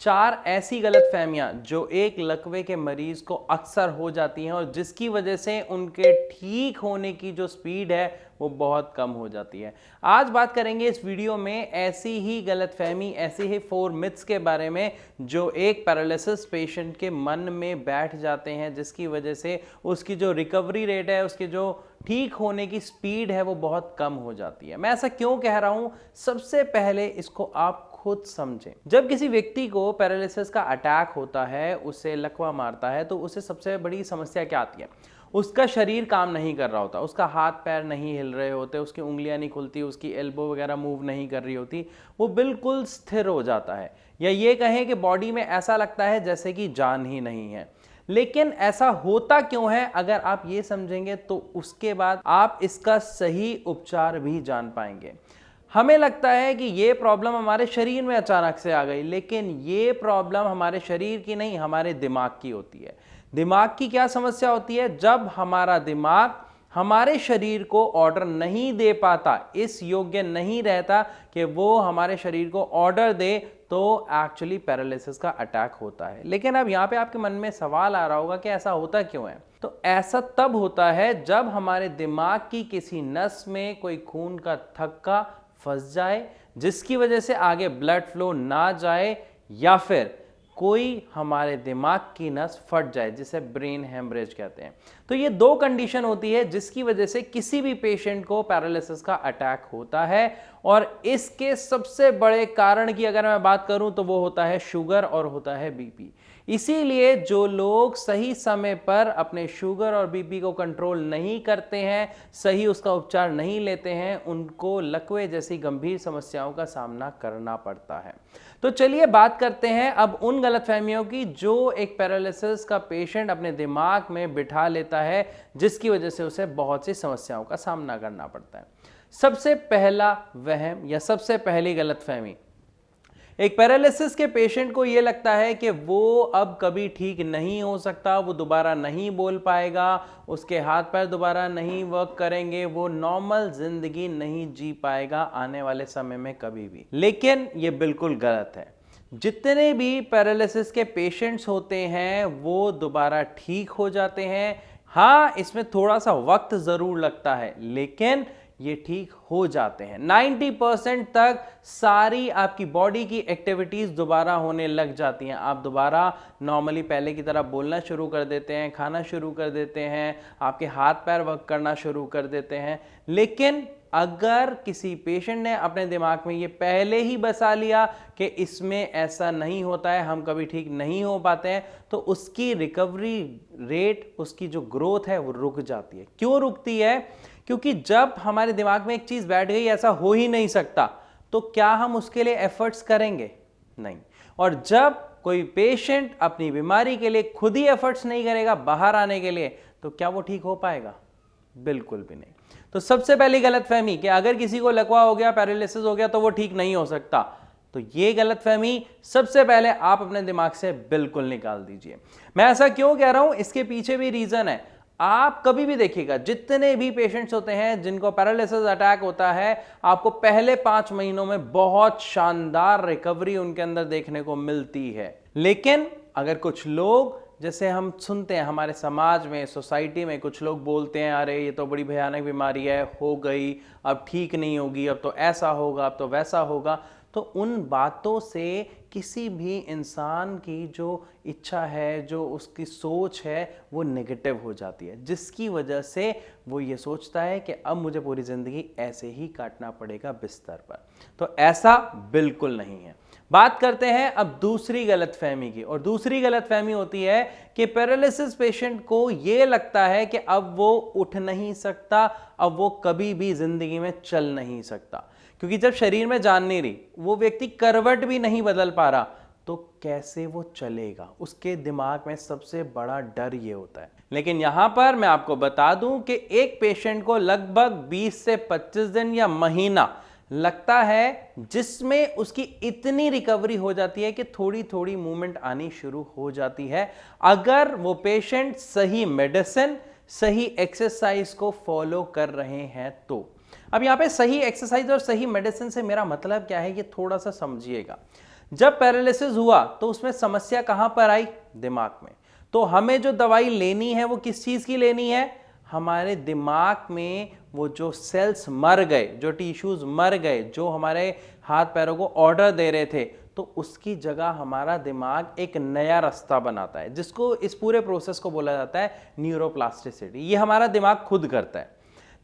4 ऐसी गलतफहमियां जो एक लकवे के मरीज को अक्सर हो जाती हैं और जिसकी वजह से उनके ठीक होने की जो स्पीड है वो बहुत कम हो जाती है। आज बात करेंगे इस वीडियो में ऐसी ही गलतफहमी, ऐसे ही 4 मिथ्स के बारे में जो एक पैरालिसिस पेशेंट के मन में बैठ जाते हैं, जिसकी वजह से उसकी जो रिकवरी रेट है, उसकी जो ठीक होने की स्पीड है वो बहुत कम हो जाती है। मैं ऐसा क्यों कह रहा हूं, सबसे पहले इसको आप खुद समझें। जब किसी व्यक्ति को पैरालिसिस का अटैक होता है, उसे लकवा मारता है, तो उसे सबसे बड़ी समस्या क्या आती है? उसका शरीर काम नहीं कर रहा होता, उसका हाथ पैर नहीं हिल रहे होते, उसकी उंगलियां नहीं खुलती, उसकी एल्बो वगैरह मूव नहीं कर रही होती, वो बिल्कुल स्थिर हो जाता है, या ये कहें कि बॉडी में ऐसा लगता है जैसे कि जान ही नहीं है। लेकिन ऐसा होता क्यों है, अगर आप ये समझेंगे तो उसके बाद आप इसका सही उपचार भी जान पाएंगे। हमें लगता है कि ये प्रॉब्लम हमारे शरीर में अचानक से आ गई, लेकिन ये प्रॉब्लम हमारे शरीर की नहीं, हमारे दिमाग की होती है। दिमाग की क्या समस्या होती है? जब हमारा दिमाग हमारे शरीर को ऑर्डर नहीं दे पाता, इस योग्य नहीं रहता कि वो हमारे शरीर को ऑर्डर दे, तो एक्चुअली पैरालिसिस का अटैक होता है। लेकिन अब यहाँ पे आपके मन में सवाल आ रहा होगा कि ऐसा होता क्यों है? तो ऐसा तब होता है जब हमारे दिमाग की किसी नस में कोई खून का थक्का फंस जाए, जिसकी वजह से आगे ब्लड फ्लो ना जाए, या फिर कोई हमारे दिमाग की नस फट जाए, जिसे ब्रेन हेमरेज कहते हैं। तो ये 2 कंडीशन होती है जिसकी वजह से किसी भी पेशेंट को पैरालिसिस का अटैक होता है। और इसके सबसे बड़े कारण की अगर मैं बात करूं तो वो होता है शुगर और होता है बीपी। इसीलिए जो लोग सही समय पर अपने शुगर और बीपी को कंट्रोल नहीं करते हैं, सही उसका उपचार नहीं लेते हैं, उनको लकवे जैसी गंभीर समस्याओं का सामना करना पड़ता है। तो चलिए बात करते हैं अब उन गलतफहमियों की जो एक पैरालिसिस का पेशेंट अपने दिमाग में बिठा लेता है, जिसकी वजह से उसे बहुत सी समस्याओं का सामना करना पड़ता है। सबसे पहला वहम या सबसे पहली गलतफहमी, एक पैरालिसिस के पेशेंट को यह लगता है कि वो अब कभी ठीक नहीं हो सकता, वो दोबारा नहीं बोल पाएगा, उसके हाथ पैर दोबारा नहीं वर्क करेंगे, वो नॉर्मल जिंदगी नहीं जी पाएगा आने वाले समय में कभी भी। लेकिन ये बिल्कुल गलत है। जितने भी पैरालिसिस के पेशेंट्स होते हैं वो दोबारा ठीक हो जाते हैं। हाँ, इसमें थोड़ा सा वक्त जरूर लगता है, लेकिन ये ठीक हो जाते हैं। 90% तक सारी आपकी बॉडी की एक्टिविटीज दोबारा होने लग जाती हैं। आप दोबारा नॉर्मली पहले की तरह बोलना शुरू कर देते हैं, खाना शुरू कर देते हैं, आपके हाथ पैर वर्क करना शुरू कर देते हैं। लेकिन अगर किसी पेशेंट ने अपने दिमाग में ये पहले ही बसा लिया कि इसमें ऐसा नहीं होता है, हम कभी ठीक नहीं हो पाते हैं, तो उसकी रिकवरी रेट, उसकी जो ग्रोथ है वो रुक जाती है। क्यों रुकती है? क्योंकि जब हमारे दिमाग में एक चीज बैठ गई, ऐसा हो ही नहीं सकता, तो क्या हम उसके लिए एफर्ट्स करेंगे? नहीं। और जब कोई पेशेंट अपनी बीमारी के लिए खुद ही एफर्ट्स नहीं करेगा बाहर आने के लिए, तो क्या वो ठीक हो पाएगा? बिल्कुल भी नहीं। तो सबसे पहली गलतफहमी कि अगर किसी को लकवा हो गया, पैरालिसिस हो गया, तो वो ठीक नहीं हो सकता, तो ये गलतफहमी सबसे पहले आप अपने दिमाग से बिल्कुल निकाल दीजिए। मैं ऐसा क्यों कह रहा हूं, इसके पीछे भी रीजन है। आप कभी भी देखिएगा, जितने भी पेशेंट्स होते हैं जिनको पैरालिसिस अटैक होता है, आपको पहले 5 महीनों में बहुत शानदार रिकवरी उनके अंदर देखने को मिलती है। लेकिन अगर कुछ लोग, जैसे हम सुनते हैं हमारे समाज में, सोसाइटी में, कुछ लोग बोलते हैं अरे ये तो बड़ी भयानक बीमारी है, हो गई, अब ठीक नहीं होगी, अब तो ऐसा होगा, अब तो वैसा होगा, तो उन बातों से किसी भी इंसान की जो इच्छा है, जो उसकी सोच है, वो नेगेटिव हो जाती है, जिसकी वजह से वो ये सोचता है कि अब मुझे पूरी ज़िंदगी ऐसे ही काटना पड़ेगा बिस्तर पर। तो ऐसा बिल्कुल नहीं है। बात करते हैं अब दूसरी गलतफहमी की, और दूसरी गलतफहमी होती है कि पैरालिसिस पेशेंट को ये लगता है कि अब वो उठ नहीं सकता, अब वो कभी भी ज़िंदगी में चल नहीं सकता, क्योंकि जब शरीर में जान नहीं रही, वो व्यक्ति करवट भी नहीं बदल पा रहा, तो कैसे वो चलेगा? उसके दिमाग में सबसे बड़ा डर ये होता है। लेकिन यहां पर मैं आपको बता दूं कि एक पेशेंट को लगभग 20 से 25 दिन या महीना लगता है, जिसमें उसकी इतनी रिकवरी हो जाती है कि थोड़ी थोड़ी मूवमेंट आनी शुरू हो जाती है, अगर वो पेशेंट सही मेडिसिन, सही एक्सरसाइज को फॉलो कर रहे हैं तो। अब यहाँ पे सही एक्सरसाइज और सही मेडिसिन से मेरा मतलब क्या है, ये थोड़ा सा समझिएगा। जब पैरालिसिस हुआ तो उसमें समस्या कहां पर आई? दिमाग में। तो हमें जो दवाई लेनी है वो किस चीज की लेनी है? हमारे दिमाग में वो जो सेल्स मर गए, जो टिश्यूज मर गए, जो हमारे हाथ पैरों को ऑर्डर दे रहे थे, तो उसकी जगह हमारा दिमाग एक नया रास्ता बनाता है, जिसको इस पूरे प्रोसेस को बोला जाता है न्यूरोप्लास्टिसिटी। ये हमारा दिमाग खुद करता है।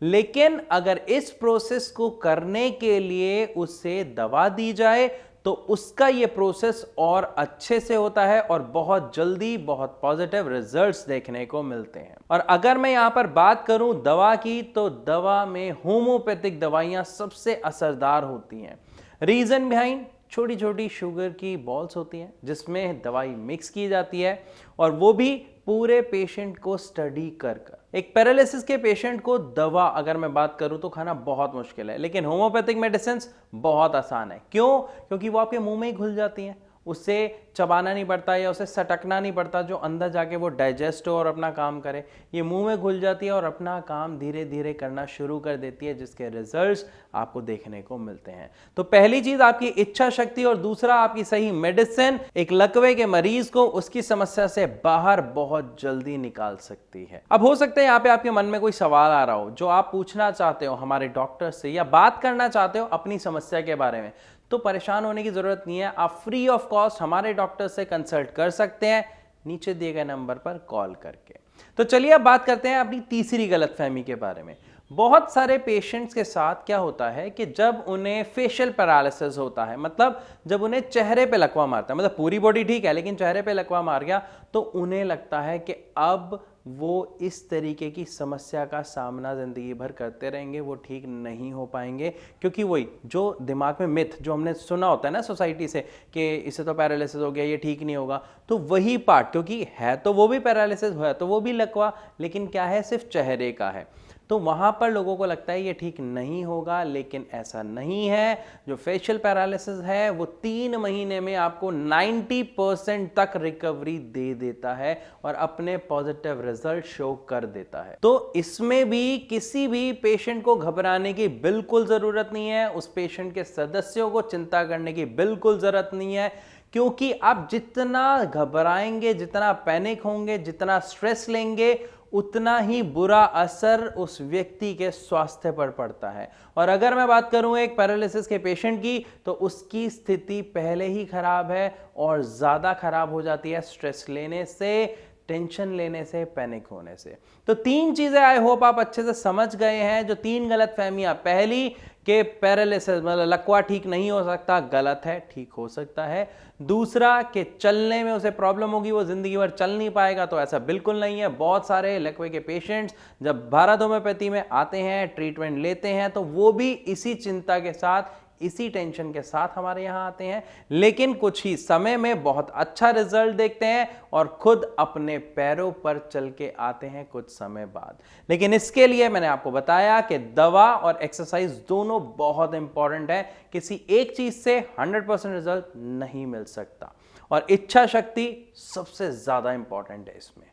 लेकिन अगर इस प्रोसेस को करने के लिए उसे दवा दी जाए तो उसका ये प्रोसेस और अच्छे से होता है और बहुत जल्दी बहुत पॉजिटिव रिजल्ट्स देखने को मिलते हैं। और अगर मैं यहां पर बात करूं दवा की, तो दवा में होम्योपैथिक दवाइयां सबसे असरदार होती हैं। रीजन बिहाइंड, छोटी छोटी शुगर की बॉल्स होती हैं जिसमें दवाई मिक्स की जाती है, और वो भी पूरे पेशेंट को स्टडी कर कर। एक पैरालिसिस के पेशेंट को दवा अगर मैं बात करूं तो खाना बहुत मुश्किल है, लेकिन होम्योपैथिक मेडिसिन बहुत आसान है। क्यों? क्योंकि वो आपके मुंह में ही घुल जाती हैं, उसे चबाना नहीं पड़ता या उसे सटकना नहीं पड़ता जो अंदर जाके वो डाइजेस्ट हो और अपना काम करे। ये मुंह में घुल जाती है और अपना काम धीरे धीरे करना शुरू कर देती है, जिसके रिजल्ट्स आपको देखने को मिलते हैं। तो पहली चीज आपकी इच्छा शक्ति और दूसरा आपकी सही मेडिसिन एक लकवे के मरीज को उसकी समस्या से बाहर बहुत जल्दी निकाल सकती है। अब हो सकता है यहाँ पे आपके मन में कोई सवाल आ रहा हो जो आप पूछना चाहते हो हमारे डॉक्टर से या बात करना चाहते हो अपनी समस्या के बारे में। तो परेशान होने की जरूरत नहीं है, आप फ्री ऑफ कॉस्ट हमारे डॉक्टर से कंसल्ट कर सकते हैं नीचे दिए गए नंबर पर कॉल करके। तो चलिए अब बात करते हैं अपनी तीसरी गलतफहमी के बारे में। बहुत सारे पेशेंट्स के साथ क्या होता है कि जब उन्हें फेशियल पैरालिसिस होता है, मतलब जब उन्हें चेहरे पे लकवा मारता है, मतलब पूरी बॉडी ठीक है लेकिन चेहरे पे लकवा मार गया, तो उन्हें लगता है कि अब वो इस तरीके की समस्या का सामना जिंदगी भर करते रहेंगे, वो ठीक नहीं हो पाएंगे। क्योंकि वही जो दिमाग में मिथ जो हमने सुना होता है ना सोसाइटी से कि इससे तो पैरालिसिस हो गया, ये ठीक नहीं होगा, तो वही पार्ट, क्योंकि है तो वो भी पैरालिसिस, है तो वो भी लकवा, लेकिन क्या है सिर्फ चेहरे का है, तो वहां पर लोगों को लगता है ये ठीक नहीं होगा। लेकिन ऐसा नहीं है। जो फेशियल पैरालिसिस है वो 3 महीने में आपको 90% तक रिकवरी दे देता है और अपने पॉजिटिव रिजल्ट शो कर देता है। तो इसमें भी किसी भी पेशेंट को घबराने की बिल्कुल जरूरत नहीं है, उस पेशेंट के सदस्यों को चिंता करने की बिल्कुल जरूरत नहीं है, क्योंकि आप जितना घबराएंगे, जितना पैनिक होंगे, जितना स्ट्रेस लेंगे, उतना ही बुरा असर उस व्यक्ति के स्वास्थ्य पर पड़ता है। और अगर मैं बात करूं एक पैरालिसिस के पेशेंट की, तो उसकी स्थिति पहले ही खराब है और ज्यादा खराब हो जाती है स्ट्रेस लेने से, टेंशन लेने से, पैनिक होने से। तो 3 चीजें आई होप आप अच्छे से समझ गए हैं। जो 3 गलतफहमियां, पहली कि पैरालिसिस मतलब लकवा ठीक नहीं हो सकता, गलत है, ठीक हो सकता है। दूसरा कि चलने में उसे प्रॉब्लम होगी, वो जिंदगी भर चल नहीं पाएगा, तो ऐसा बिल्कुल नहीं है। बहुत सारे लकवे के पेशेंट्स जब भारत होम्योपैथी में आते हैं, ट्रीटमेंट लेते हैं, तो वो भी इसी चिंता के साथ, इसी टेंशन के साथ हमारे यहां आते हैं, लेकिन कुछ ही समय में बहुत अच्छा रिजल्ट देखते हैं और खुद अपने पैरों पर चल के आते हैं कुछ समय बाद। लेकिन इसके लिए मैंने आपको बताया कि दवा और एक्सरसाइज दोनों बहुत इंपॉर्टेंट है। किसी एक चीज से 100% रिजल्ट नहीं मिल सकता, और इच्छा शक्ति सबसे ज्यादा इंपॉर्टेंट है इसमें।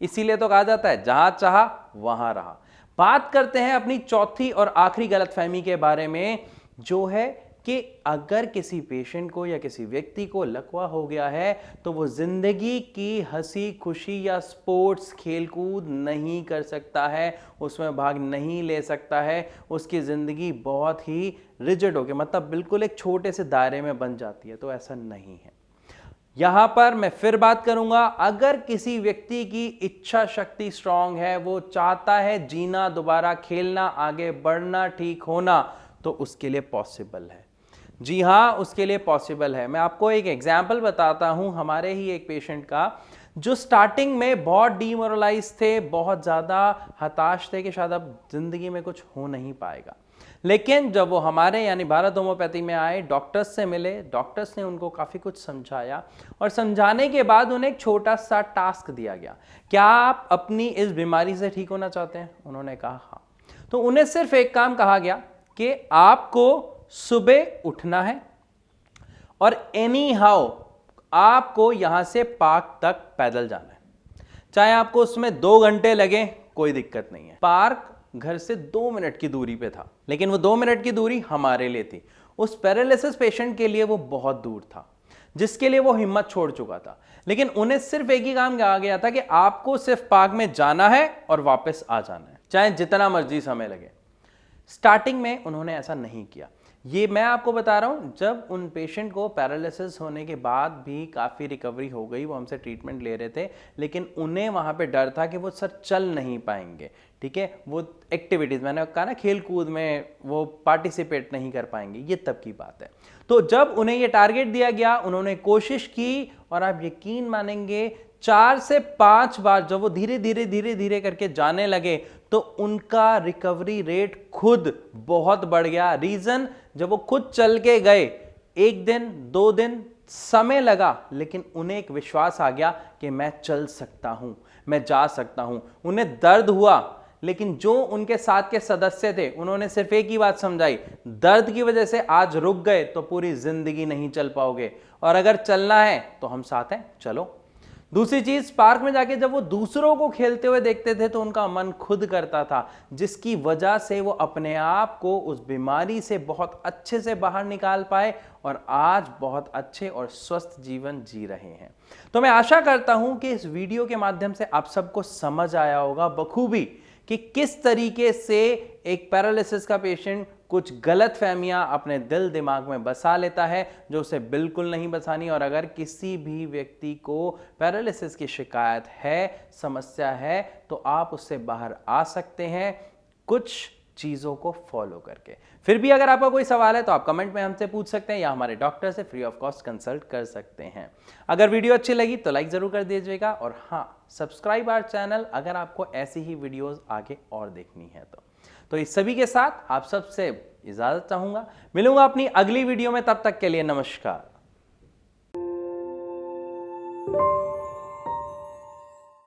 इसीलिए तो कहा जाता है जहां चाहा वहां रहा। बात करते हैं अपनी चौथी और आखिरी गलतफहमी के बारे में, जो है कि अगर किसी पेशेंट को या किसी व्यक्ति को लकवा हो गया है तो वो जिंदगी की हंसी खुशी या स्पोर्ट्स खेलकूद नहीं कर सकता है, उसमें भाग नहीं ले सकता है, उसकी जिंदगी बहुत ही रिजिड हो गई, मतलब बिल्कुल एक छोटे से दायरे में बन जाती है। तो ऐसा नहीं है। यहां पर मैं फिर बात करूंगा, अगर किसी व्यक्ति की इच्छा शक्ति स्ट्रांग है, वो चाहता है जीना, दोबारा खेलना, आगे बढ़ना, ठीक होना, तो उसके लिए पॉसिबल है। जी हां, उसके लिए पॉसिबल है। मैं आपको एक एग्जाम्पल बताता हूं हमारे ही एक पेशेंट का, जो स्टार्टिंग में बहुत डीमोरलाइज थे, बहुत ज्यादा हताश थे कि शायद अब जिंदगी में कुछ हो नहीं पाएगा। लेकिन जब वो हमारे यानी भारत होम्योपैथी में आए, डॉक्टर्स से मिले, डॉक्टर्स ने उनको काफी कुछ समझाया और समझाने के बाद उन्हें एक छोटा सा टास्क दिया गया, क्या आप अपनी इस बीमारी से ठीक होना चाहते हैं? उन्होंने कहा हाँ। तो उन्हें सिर्फ एक काम कहा गया कि आपको सुबह उठना है और एनी हाउ आपको यहां से पार्क तक पैदल जाना है, चाहे आपको उसमें 2 घंटे लगे, कोई दिक्कत नहीं है। पार्क घर से 2 मिनट की दूरी पे था, लेकिन वो 2 मिनट की दूरी हमारे लिए थी, उस पैरालिसिस पेशेंट के लिए वो बहुत दूर था। जिसके लिए वो हिम्मत छोड़ चुका था। लेकिन उन्हें सिर्फ एक ही काम कहा गया था कि आपको सिर्फ पार्क में जाना है और वापस आ जाना है, चाहे जितना मर्जी समय लगे। स्टार्टिंग में उन्होंने ऐसा नहीं किया। ये मैं आपको बता रहा हूं, जब उन पेशेंट को पैरालिसिस होने के बाद भी काफ़ी रिकवरी हो गई, वो हमसे ट्रीटमेंट ले रहे थे, लेकिन उन्हें वहां पे डर था कि वो सर चल नहीं पाएंगे, ठीक है, वो एक्टिविटीज़, मैंने कहा ना खेल कूद में वो पार्टिसिपेट नहीं कर पाएंगे, ये तब की बात है। तो जब उन्हें ये टारगेट दिया गया, उन्होंने कोशिश की और आप यकीन मानेंगे 4 से 5 बार जब वो धीरे धीरे करके जाने लगे तो उनका रिकवरी रेट खुद बहुत बढ़ गया। रीजन, जब वो खुद चल के गए, 1 दिन 2 दिन समय लगा, लेकिन उन्हें एक विश्वास आ गया कि मैं चल सकता हूं, मैं जा सकता हूं। उन्हें दर्द हुआ, लेकिन जो उनके साथ के सदस्य थे उन्होंने सिर्फ एक ही बात समझाई, दर्द की वजह से आज रुक गए तो पूरी जिंदगी नहीं चल पाओगे, और अगर चलना है तो हम साथ हैं, चलो। दूसरी चीज, पार्क में जाके जब वो दूसरों को खेलते हुए देखते थे तो उनका मन खुद करता था, जिसकी वजह से वो अपने आप को उस बीमारी से बहुत अच्छे से बाहर निकाल पाए और आज बहुत अच्छे और स्वस्थ जीवन जी रहे हैं। तो मैं आशा करता हूं कि इस वीडियो के माध्यम से आप सबको समझ आया होगा बखूबी कि किस तरीके से एक पैरालिसिस का पेशेंट कुछ गलत फहमियां अपने दिल दिमाग में बसा लेता है जो उसे बिल्कुल नहीं बसानी। और अगर किसी भी व्यक्ति को पैरालिसिस की शिकायत है, समस्या है, तो आप उससे बाहर आ सकते हैं कुछ चीज़ों को फॉलो करके। फिर भी अगर आपका कोई सवाल है तो आप कमेंट में हमसे पूछ सकते हैं या हमारे डॉक्टर से फ्री ऑफ कॉस्ट कंसल्ट कर सकते हैं। अगर वीडियो अच्छी लगी तो लाइक ज़रूर कर दीजिएगा, और हाँ, सब्सक्राइब आवर चैनल अगर आपको ऐसी ही वीडियोस आगे और देखनी है तो इस सभी के साथ आप सबसे इजाज़त चाहूँगा। मिलूंगा अपनी अगली वीडियो में, तब तक के लिए नमस्कार।